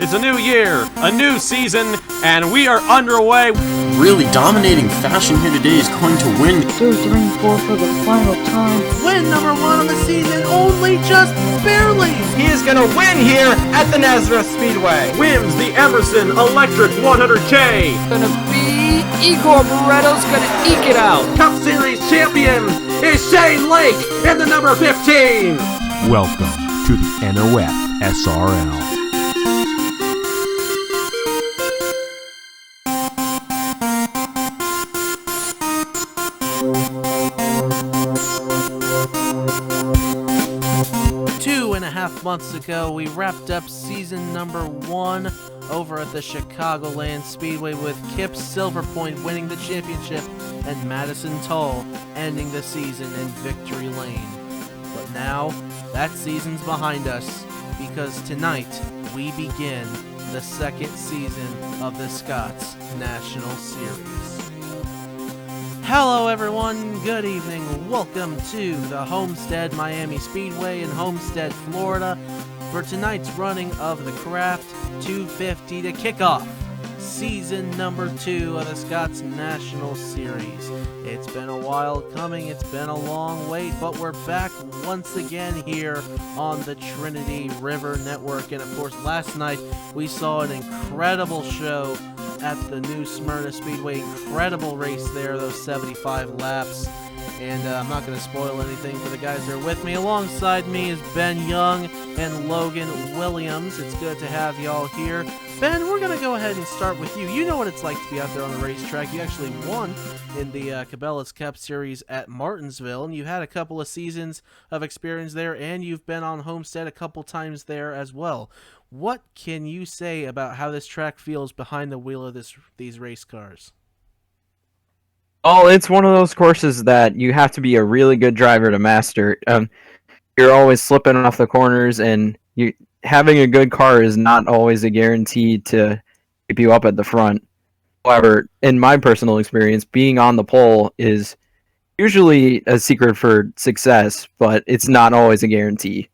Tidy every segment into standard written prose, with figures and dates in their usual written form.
It's a new year, a new season, and we are underway. Really dominating fashion here today is going to win. 2, 3, 4 for the final time. Win number 1 of the season, only just barely. He is going to win here at the NOFSRL Speedway. Wins the Emerson Electric 100K. Gonna be Igor Barretto's gonna eke it out. Cup Series champion is Shane Lake in the number 15. Welcome to the NOFSRL. Months ago, we wrapped up season number 1 over at the Chicagoland Speedway with Kip Silverpoint winning the championship and Madison Tull ending the season in victory lane. But now, that season's behind us because tonight we begin the second season of the Scots National Series. Hello everyone, good evening, welcome to the Homestead-Miami Speedway in Homestead, Florida for tonight's running of the Kraft 250 to kick off season number 2 of the Scots National Series. It's been a while coming, it's been a long wait, but we're back once again here on the Trinity River Network, and of course last night we saw an incredible show at the new Smyrna Speedway. Incredible race there, those 75 laps. And I'm not going to spoil anything for the guys that are with me. Alongside me is Ben Young and Logan Williams. It's good to have y'all here. Ben, we're going to go ahead and start with you. You know what it's like to be out there on the racetrack. You actually won in the Cabela's Cup Series at Martinsville, and you had a couple of seasons of experience there, and you've been on Homestead a couple times there as well. What can you say about how this track feels behind the wheel of these race cars? Oh, it's one of those courses that you have to be a really good driver to master. You're always slipping off the corners, and having a good car is not always a guarantee to keep you up at the front. However, in my personal experience, being on the pole is usually a secret for success, but it's not always a guarantee.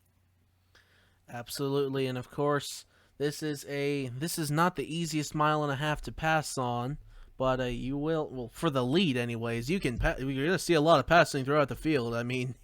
Absolutely, and of course, this is not the easiest mile and a half to pass on, but you will, well, for the lead anyways, you're going to see a lot of passing throughout the field. I mean,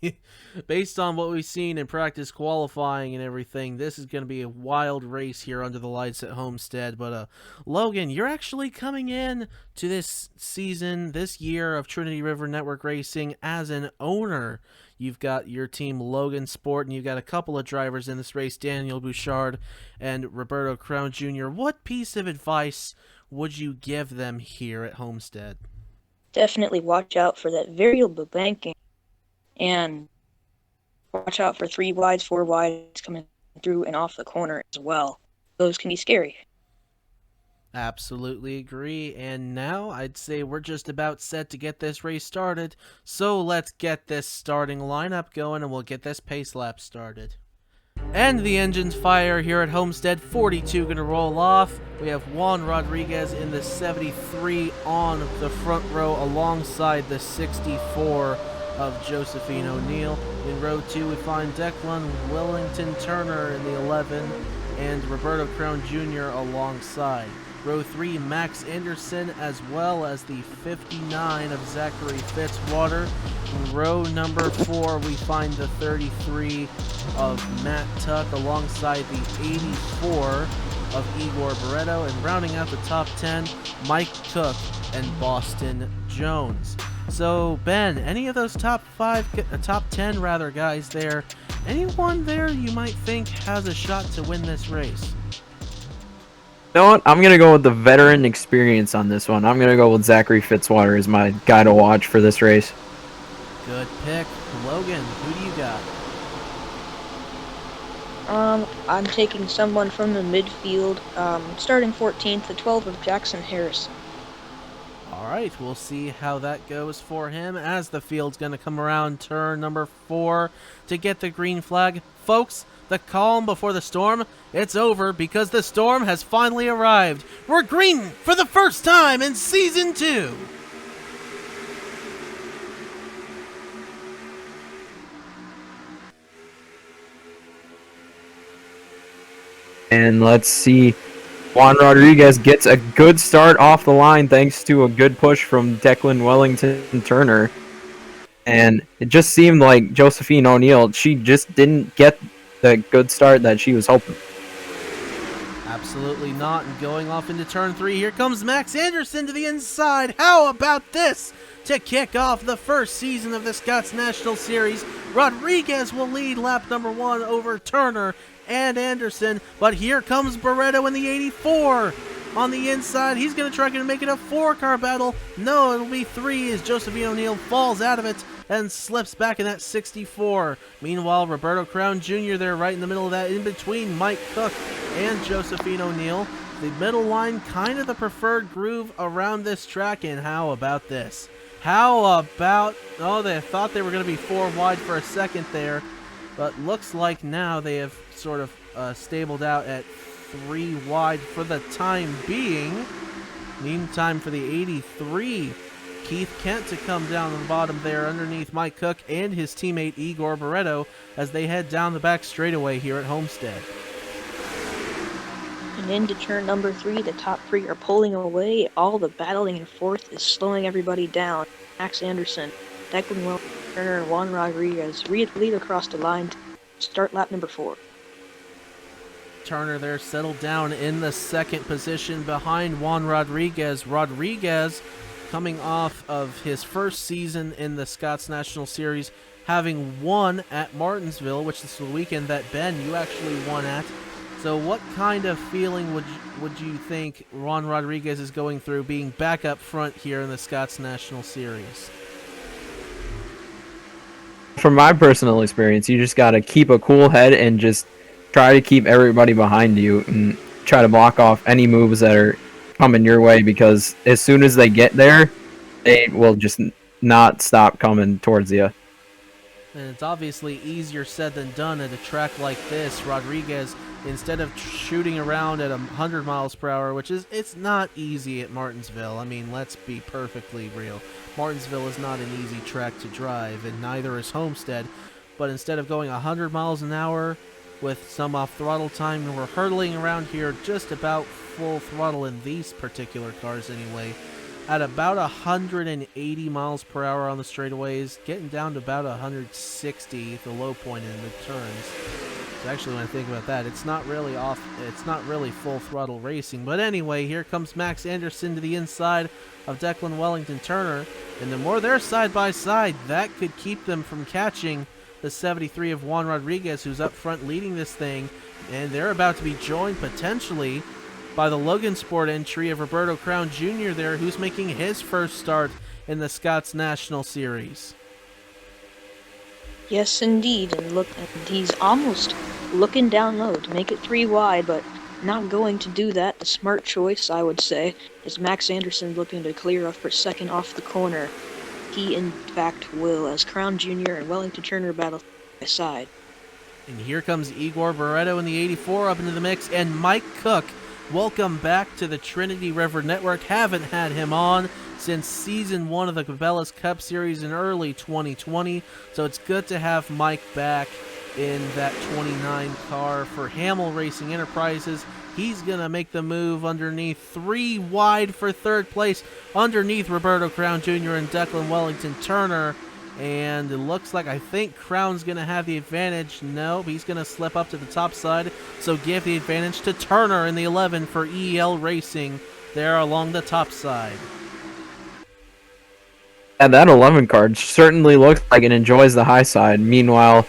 based on what we've seen in practice qualifying and everything, this is going to be a wild race here under the lights at Homestead. But Logan, you're actually coming in to this season, this year of Trinity River Network Racing as an owner. You've got your team Logan Sport, and you've got a couple of drivers in this race, Daniel Bouchard and Roberto Crown Jr. What piece of advice would you give them here at Homestead? Definitely watch out for that variable banking, and watch out for 3 wides, 4 wides coming through and off the corner as well. Those can be scary. Absolutely agree, and now I'd say we're just about set to get this race started, so let's get this starting lineup going and we'll get this pace lap started. And the engines fire here at Homestead. 42 going to roll off. We have Juan Rodriguez in the 73 on the front row alongside the 64 of Josephine O'Neill. In row 2 we find Declan Wellington Turner in the 11 and Roberto Crown Jr. alongside. Row 3, Max Anderson, as well as the 59 of Zachary Fitzwater. In row number 4, we find the 33 of Matt Tuck, alongside the 84 of Igor Barretto. And rounding out the top 10, Mike Cook and Boston Jones. So, Ben, any of those top 10 guys there, anyone there you might think has a shot to win this race? You know what? I'm going to go with the veteran experience on this one. I'm going to go with Zachary Fitzwater as my guy to watch for this race. Good pick. Logan, who do you got? I'm taking someone from the midfield, starting 14th, the 12 of Jackson Harris. All right, we'll see how that goes for him as the field's going to come around turn number 4 to get the green flag. Folks, the calm before the storm, it's over because the storm has finally arrived. We're green for the first time in Season 2. And let's see Juan Rodriguez gets a good start off the line thanks to a good push from Declan Wellington Turner. And it just seemed like Josephine O'Neill, she just didn't get the good start that she was hoping. Absolutely not. And going off into turn 3, here comes Max Anderson to the inside. How about this? To kick off the first season of the Scots National Series, Rodriguez will lead lap number 1 over Turner and Anderson. But here comes Barreto in the 84. On the inside, he's going to try to make it a 4-car battle. No, it'll be 3 as Josephine O'Neill falls out of it and slips back in that 64. Meanwhile, Roberto Crown Jr. there right in the middle of that, in between Mike Cook and Josephine O'Neill. The middle line, kind of the preferred groove around this track, and how about this? How about, oh, they thought they were going to be 4 wide for a second there, but looks like now they have sort of stabled out at 3 wide for the time being. Meantime, for the 83, Keith Kent to come down on the bottom there underneath Mike Cook and his teammate Igor Barreto as they head down the back straightaway here at Homestead. And into turn number 3, the top 3 are pulling away. All the battling in 4th is slowing everybody down. Max Anderson, Declan Wellington Turner, and Juan Rodriguez lead across the line to start lap number 4. Turner there settled down in the 2nd position behind Juan Rodriguez. Rodriguez coming off of his first season in the Scots National Series, having won at Martinsville, which is the weekend that, Ben, you actually won at. So what kind of feeling would you think Juan Rodriguez is going through being back up front here in the Scots National Series? From my personal experience, you just got to keep a cool head and just try to keep everybody behind you and try to block off any moves that are coming your way, because as soon as they get there, they will just not stop coming towards you. And it's obviously easier said than done at a track like this. Rodriguez, instead of shooting around at 100 miles per hour, which is, it's not easy at Martinsville. I mean, let's be perfectly real. Martinsville is not an easy track to drive, and neither is Homestead. But instead of going 100 miles an hour with some off-throttle time, and we're hurtling around here just about full throttle in these particular cars anyway, at about 180 miles per hour on the straightaways, getting down to about 160, the low point in the turns. So actually, when I think about that, it's not really full throttle racing. But anyway, here comes Max Anderson to the inside of Declan Wellington Turner, and the more they're side by side, that could keep them from catching the 73 of Juan Rodriguez, who's up front leading this thing, and they're about to be joined potentially by the Logan Sport entry of Roberto Crown Jr. there, who's making his first start in the Scots National Series. Yes, indeed, and he's almost looking down low to make it 3 wide, but not going to do that. The smart choice, I would say, is Max Anderson looking to clear up for second off the corner. He, in fact, will, as Crown Jr. and Wellington Turner battle side by side. And here comes Igor Barreto in the 84 up into the mix, and Mike Cook. Welcome back to the Trinity River Network. Haven't had him on since Season 1 of the Cabela's Cup Series in early 2020, so it's good to have Mike back in that 29 car for Hamill Racing Enterprises. He's going to make the move underneath 3 wide for 3rd place, underneath Roberto Crown Jr. and Declan Wellington Turner. And it looks like, I think Crown's going to have the advantage. No, he's going to slip up to the top side, so give the advantage to Turner in the 11 for EL Racing there along the top side. And that 11 card certainly looks like it enjoys the high side. Meanwhile,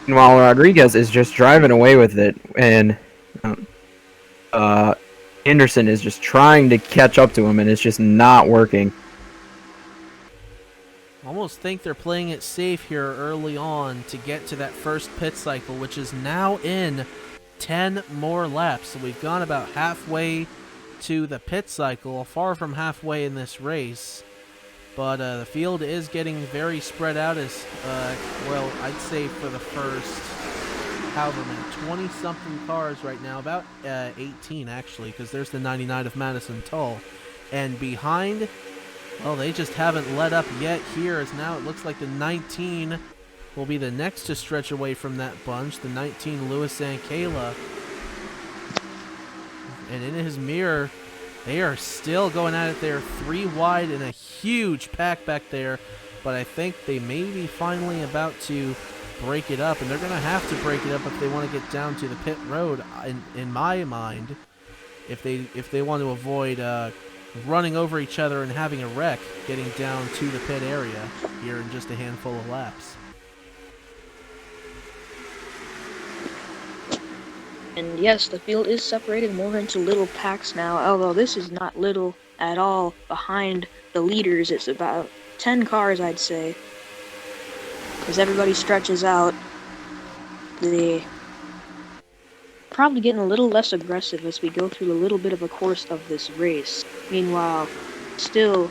Rodriguez is just driving away with it, and Anderson is just trying to catch up to him, and it's just not working. Almost think they're playing it safe here early on to get to that first pit cycle, which is now in 10 more laps. So we've gone about halfway to the pit cycle, far from halfway in this race. But the field is getting very spread out as, well, I'd say for the first, however many, 20-something cars right now, about 18 actually, because there's the 99 of Madison Tull. And behind, well, they just haven't let up yet here, as now it looks like the 19 will be the next to stretch away from that bunch, the 19 Louis Ankela. And in his mirror, they are still going at it there, 3 wide and a huge pack back there. But I think they may be finally about to break it up, and they're going to have to break it up if they want to get down to the pit road, in my mind, if they want to avoid running over each other and having a wreck getting down to the pit area here in just a handful of laps. And yes, the field is separated more into little packs now, although this is not little at all. Behind the leaders, it's about 10 cars, I'd say. As everybody stretches out, they probably getting a little less aggressive as we go through a little bit of a course of this race. Meanwhile, still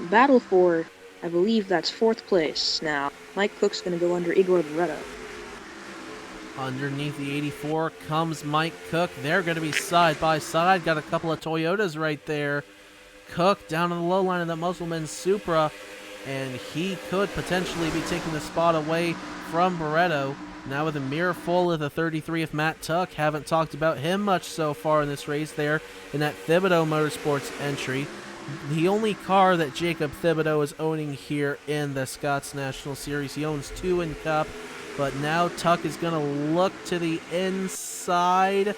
battle for, I believe that's 4th place now. Mike Cook's going to go under Igor Beretta. Underneath the 84 comes Mike Cook. They're going to be side by side. Got a couple of Toyotas right there. Cook down on the low line of the Musselman Supra, and he could potentially be taking the spot away from Barretto. Now with a mirror full of the 33 of Matt Tuck. Haven't talked about him much so far in this race there in that Thibodeau Motorsports entry. The only car that Jacob Thibodeau is owning here in the Scots National Series. He owns 2 in Cup, but now Tuck is going to look to the inside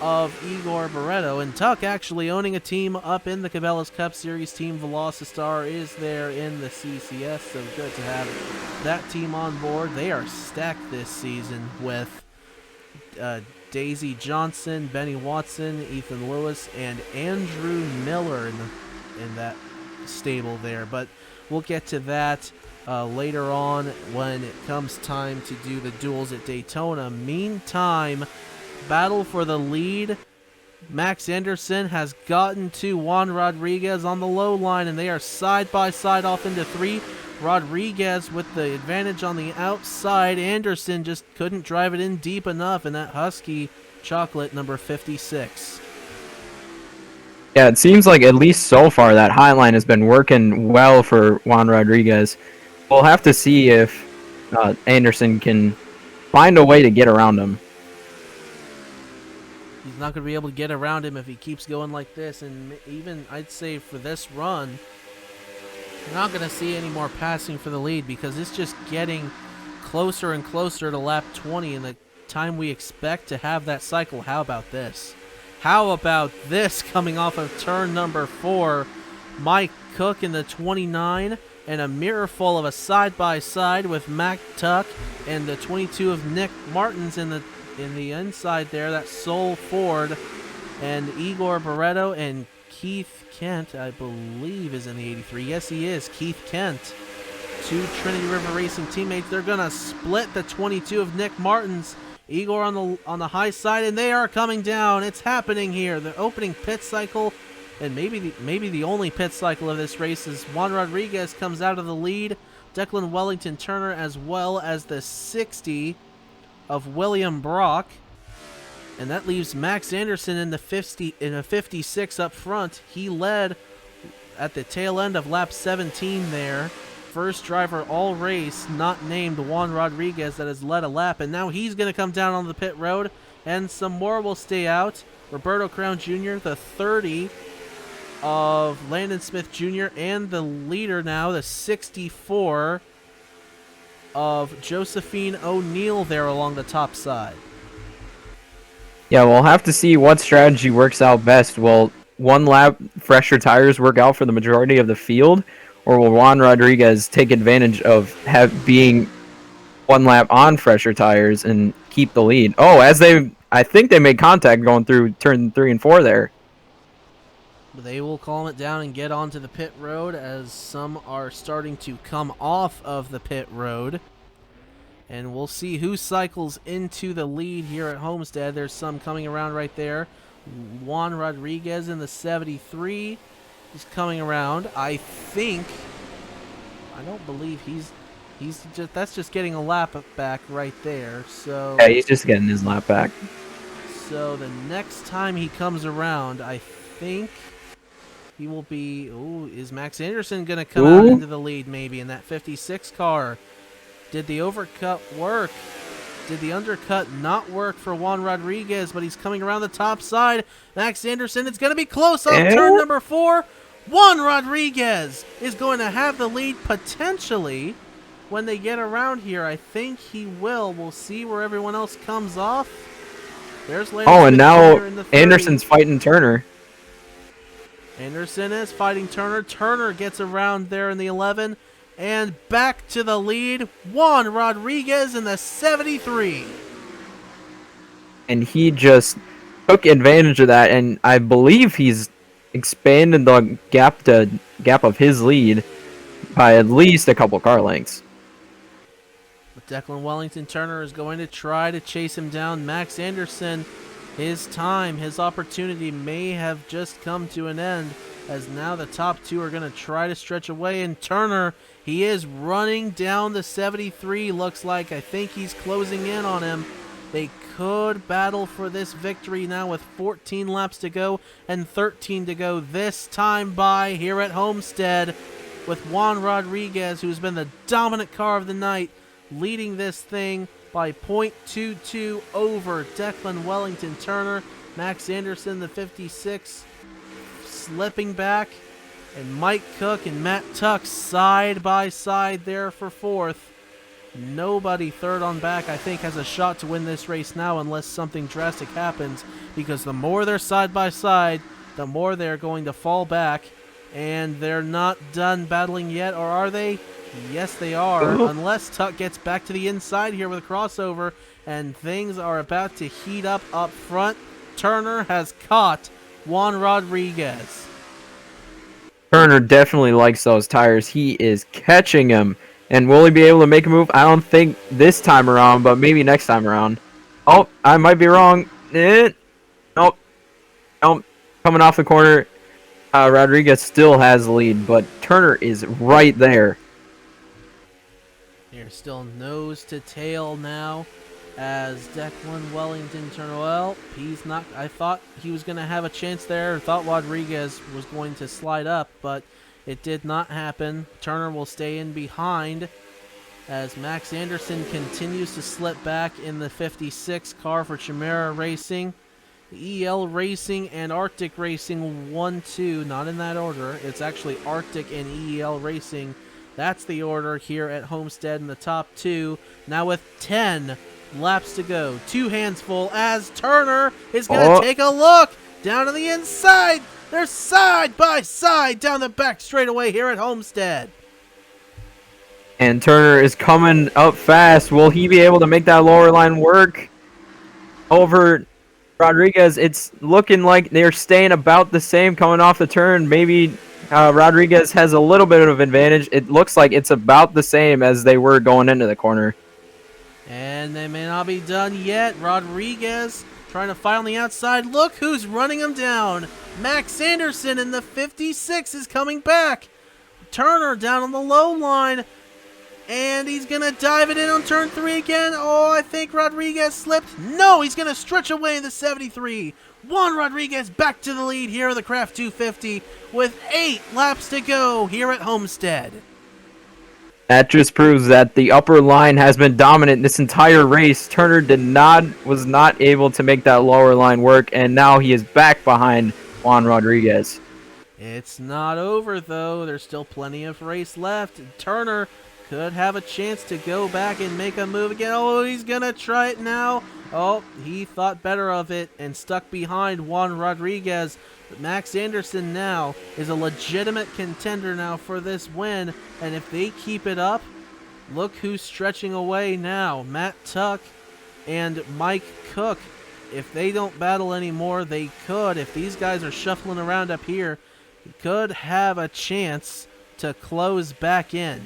of Igor Barretto, and Tuck actually owning a team up in the Cabela's Cup Series. Team Velocistar is there in the CCS, so good to have that team on board. They are stacked this season with Daisy Johnson, Benny Watson, Ethan Lewis, and Andrew Miller in that stable there, but we'll get to that later on when it comes time to do the duels at Daytona. Meantime, battle for the lead. Max Anderson has gotten to Juan Rodriguez on the low line, and they are side by side off into 3. Rodriguez with the advantage on the outside. Anderson just couldn't drive it in deep enough in that Husky chocolate number 56. Yeah, it seems like at least so far that high line has been working well for Juan Rodriguez. We'll have to see if Anderson can find a way to get around him. He's not going to be able to get around him if he keeps going like this, and even I'd say for this run, you're not going to see any more passing for the lead because it's just getting closer and closer to lap 20 and the time we expect to have that cycle. How about this? How about this coming off of turn number 4? Mike Cook in the 29 and a mirror full of a side-by-side with Mac Tuck and the 22 of Nick Martins in the inside there. That's Sol Ford and Igor Barretto and Keith Kent, I believe, is in the 83. Yes, he is. Keith Kent. 2 Trinity River Racing teammates. They're going to split the 22 of Nick Martins. Igor on the high side, and they are coming down. It's happening here. The opening pit cycle, and maybe the only pit cycle of this race, is Juan Rodriguez comes out of the lead. Declan Wellington Turner, as well as the 60 of William Brock. And that leaves Max Anderson in the 56 up front. He led at the tail end of lap 17 there. First driver all race not named Juan Rodriguez that has led a lap, and now he's going to come down on the pit road, and some more will stay out. Roberto Crown Jr., the 30 of Landon Smith Jr., and the leader now, the 64 of Josephine O'Neill there along the top side. Yeah, we'll have to see what strategy works out best. Will one lap fresher tires work out for the majority of the field, or will Juan Rodriguez take advantage of being one lap on fresher tires and keep the lead? Oh, I think they made contact going through turn 3 and 4 there. They will calm it down and get onto the pit road as some are starting to come off of the pit road. And we'll see who cycles into the lead here at Homestead. There's some coming around right there. Juan Rodriguez in the 73 is coming around. I don't believe that's just getting a lap back right there. So yeah, he's just getting his lap back. So the next time he comes around, I think he will be. Is Max Anderson going to come out into the lead maybe in that 56 car? Did the overcut work? Did the undercut not work for Juan Rodriguez, but he's coming around the top side. Max Anderson, it's going to be close off turn number 4. Juan Rodriguez is going to have the lead potentially when they get around here. I think he will. We'll see where everyone else comes off. There's and now Anderson's fighting Turner. Anderson is fighting Turner. Turner gets around there in the 11. And back to the lead, Juan Rodriguez in the 73. And he just took advantage of that, and I believe he's expanded the gap of his lead by at least a couple car lengths. But Declan Wellington Turner is going to try to chase him down. Max Anderson, his time, his opportunity may have just come to an end, as now the top 2 are going to try to stretch away, and Turner, he is running down the 73, looks like. I think he's closing in on him. They could battle for this victory now with 14 laps to go and 13 to go this time by here at Homestead, with Juan Rodriguez, who's been the dominant car of the night, leading this thing by 0.22 over Declan Wellington Turner. Max Anderson, the 56, slipping back, and Mike Cook and Matt Tuck side by side there for 4th. Nobody third on back, I think, has a shot to win this race now unless something drastic happens, because the more they're side by side, the more they're going to fall back, and they're not done battling yet, or are they? Yes, they are, unless Tuck gets back to the inside here with a crossover, and things are about to heat up front. Turner has caught Juan Rodriguez. Turner definitely likes those tires. He is catching him. And will he be able to make a move? I don't think this time around, but maybe next time around. Oh, I might be wrong. Nope. Coming off the corner. Rodriguez still has the lead, but Turner is right there. They're still nose to tail now, as Declan Wellington Turner, well, he's not, I thought he was going to have a chance there. I thought Rodriguez was going to slide up, but it did not happen. Turner will stay in behind as Max Anderson continues to slip back in the 56 car for Chimera Racing. EL Racing and Arctic Racing 1-2, not in that order. It's actually Arctic and EL Racing. That's the order here at Homestead in the top 2. Now with 10 laps to go, 2 hands full, as Turner is going to take a look down to the inside. They're side by side down the back straightaway here at Homestead. And Turner is coming up fast. Will he be able to make that lower line work over Rodriguez? It's looking like they're staying about the same coming off the turn. Maybe Rodriguez has a little bit of advantage. It looks like it's about the same as they were going into the corner. And they may not be done yet. Rodriguez trying to fight on the outside. Look who's running him down. Max Anderson in the 56 is coming back. Turner down on the low line. And he's going to dive it in on turn 3 again. Oh, I think Rodriguez slipped. No, he's going to stretch away in the 73. Juan Rodriguez back to the lead here in the Kraft 250 with 8 laps to go here at Homestead. That just proves that the upper line has been dominant this entire race. Turner was not able to make that lower line work, and now he is back behind Juan Rodriguez. It's not over, though. There's still plenty of race left. Turner could have a chance to go back and make a move again. Oh, he's going to try it now. Oh, he thought better of it and stuck behind Juan Rodriguez. But Max Anderson now is a legitimate contender now for this win. And if they keep it up, look who's stretching away now. Matt Tuck and Mike Cook. If they don't battle anymore, they could. If these guys are shuffling around up here, he could have a chance to close back in.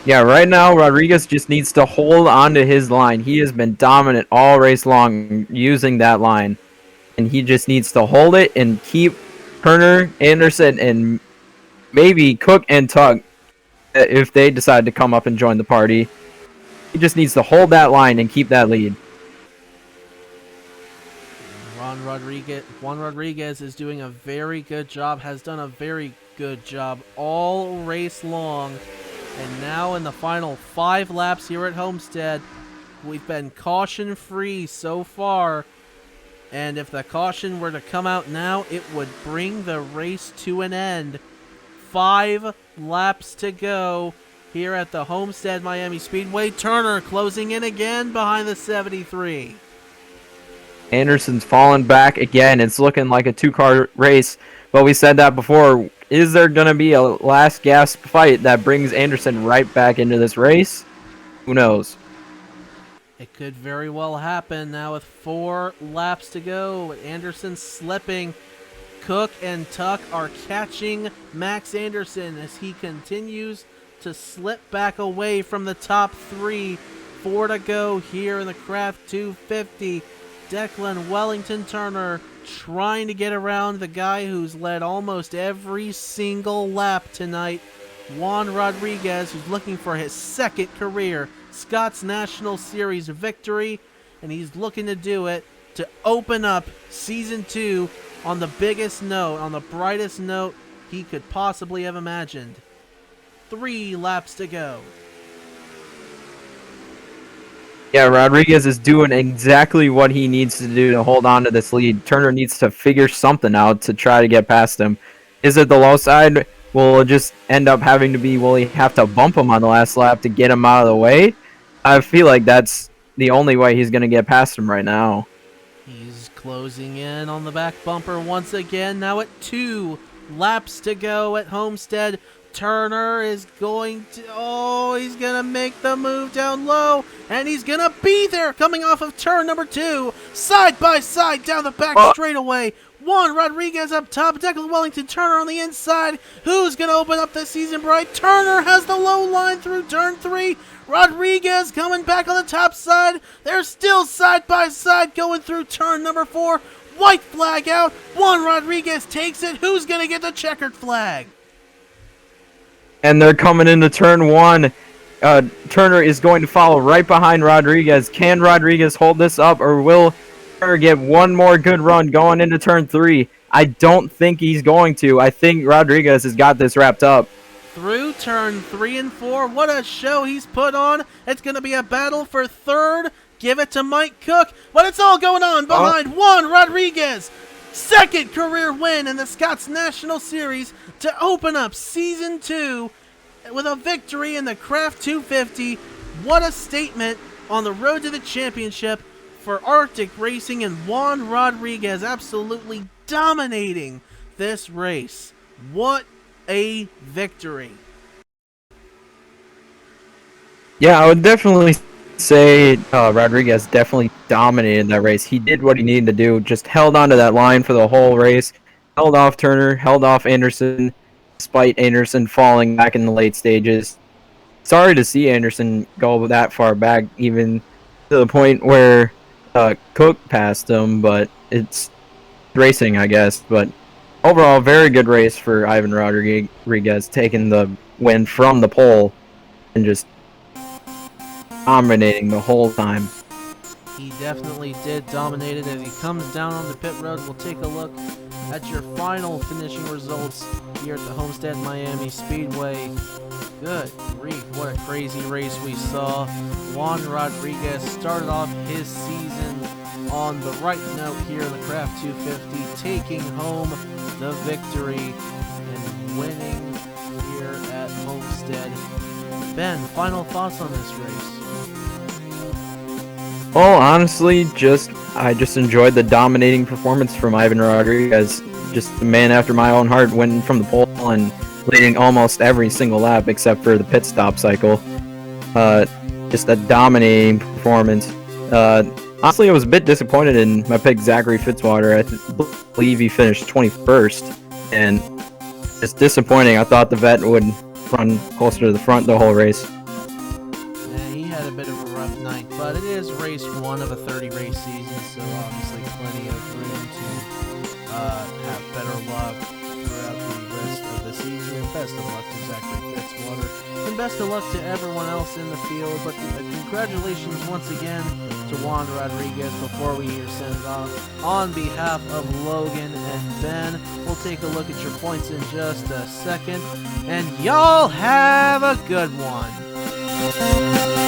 Yeah, right now, Rodriguez just needs to hold on to his line. He has been dominant all race long using that line. And he just needs to hold it and keep Turner, Anderson, and maybe Cook and Tuck, if they decide to come up and join the party. He just needs to hold that line and keep that lead. Juan Rodriguez is doing a very good job, has done a very good job all race long. And now in the final 5 laps here at Homestead, we've been caution-free so far. And if the caution were to come out now, it would bring the race to an end. 5 laps to go here at the Homestead-Miami Speedway. Turner closing in again behind the 73. Anderson's fallen back again. It's looking like a 2-car race, but we said that before. Is there going to be a last gasp fight that brings Anderson right back into this race? Who knows? It could very well happen now with 4 laps to go. Anderson slipping. Cook and Tuck are catching Max Anderson as he continues to slip back away from the top 3. 4 to go here in the Kraft 250. Declan Wellington Turner trying to get around the guy who's led almost every single lap tonight, Juan Rodriguez, who's looking for his 2nd career Scott's National Series victory, and he's looking to do it to open up Season 2 on the biggest note, on the brightest note he could possibly have imagined. 3 laps to go. Yeah, Rodriguez is doing exactly what he needs to do to hold on to this lead. Turner needs to figure something out to try to get past him. Is it the low side? Will it just end up having to be, will he have to bump him on the last lap to get him out of the way? I feel like that's the only way he's going to get past him right now. He's closing in on the back bumper once again. Now at 2 laps to go at Homestead. Turner is going to, he's going to make the move down low, and he's going to be there coming off of turn number 2, side by side down the back straightaway. Juan Rodriguez up top, Declan Wellington Turner on the inside. Who's going to open up this season bright? Turner has the low line through turn 3. Rodriguez coming back on the top side. They're still side by side going through turn number 4. White flag out. Juan Rodriguez takes it. Who's going to get the checkered flag? And they're coming into turn 1. Turner is going to follow right behind Rodriguez. Can Rodriguez hold this up, or will Turner get one more good run going into turn 3? I don't think he's going to. I think Rodriguez has got this wrapped up. Through turn 3 and 4, what a show he's put on. It's going to be a battle for 3rd. Give it to Mike Cook, but it's all going on behind Juan Rodriguez. 2nd career win in the Scott's National Series to open up Season 2 with a victory in the Kraft 250. What a statement on the road to the championship for Arctic Racing, and Juan Rodriguez absolutely dominating this race. What a victory. Yeah, I would definitely say Rodriguez definitely dominated that race. He did what he needed to do, just held onto that line for the whole race, held off Turner, held off Anderson, despite Anderson falling back in the late stages. Sorry to see Anderson go that far back, even to the point where Cook passed him, but it's racing, I guess. But overall, very good race for Ivan Rodriguez, taking the win from the pole and just dominating the whole time. He definitely did dominate it. As he comes down on the pit road, we'll take a look at your final finishing results here at the Homestead-Miami Speedway. Good grief, what a crazy race we saw. Juan Rodriguez started off his season on the right note here in the Kraft 250, taking home the victory and winning here at Homestead. Ben, final thoughts on this race? Well, honestly, I just enjoyed the dominating performance from Ivan Rodriguez. Just the man after my own heart, winning from the pole and leading almost every single lap except for the pit stop cycle. Just a dominating performance. Honestly, I was a bit disappointed in my pick, Zachary Fitzwater. I believe he finished 21st, and it's disappointing. I thought the vet would run closer to the front the whole race. He had a bit of a rough night, but it is race 1 of a 30-race season, so obviously plenty of room to have better luck throughout the rest of the the season, and best of luck to Zachary Fitzwater, and best of luck to everyone else in the field. But congratulations once again to Juan Rodriguez before we send it off. On behalf of Logan and Ben, we'll take a look at your points in just a second, and y'all have a good one.